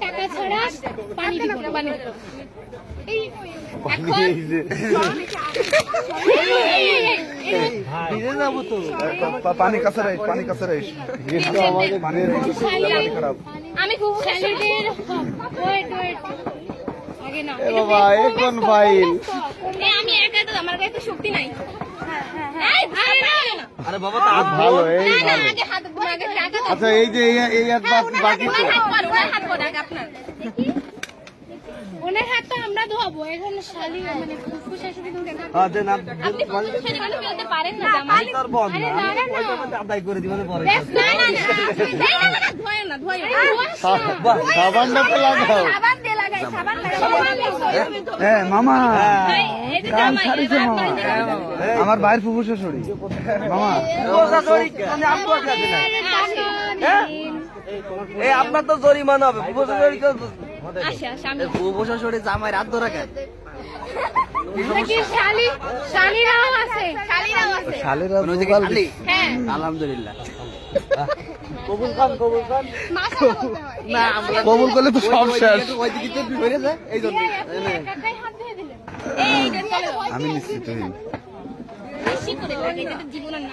টাকা ছাড়া পানি দিব না, পানি দিব। এই পানি কাছে রাইস, পানি কাছে রাইস। খারাপ। আমি খুব স্যালাডের ওয়েট আগে না বাবা এ কোন ফাইল? আমি একা তো, আমার গায়ে তো শক্তি নাই। এই আরে না আরে বাবা ভালো, এই না, ভালো। আগে হাত আগে টাকা দাও। আচ্ছা এই যে এই হাত বাকি তো। হাত পর আগে আপনার ওনার হাতটা আমরা ধোয়াবো। এখন শালি মানে ফুফু শাশুড়ি ধরে না। দেন আপনি ফুফু শাশুড়ি মানে ফেলতে পারেন না জামাই। তোর বন্ধ আরে না না, না, ওইটার মধ্যে আদায় করে দিবেন পরে না না ধোয় না ধোয় না। সাবানটা তো লাগাও। সাবান দিয়ে লাগাই, সাবান লাগাই। হ্যাঁ মামা, এই যে কাম জামাই ছাড়িছে মামা। আমার ভাইয়ের ফুফু শাশুড়ি মামা। এই আপনার তো জরিমানা হবে বুবসা জরি তো আসে আসে আমি বুবসা জরি জামাই রাত ধরে কেন নাকি শালিরাও আছে, শালিরাও আছে। শালেরা খালি হ্যাঁ আলহামদুলিল্লাহ কবুল খান মাশাআল্লাহ বলতে হয়। না আমরা কবুল করলে তো সব শেষ। ওই দিকে তো ধরে যায় এই জন্য একাই হাত ধুয়ে দিলেন। এই যে চলো আমি নিশ্চিত হই। বেশি করে লাগে, এটা তো জীবনের না।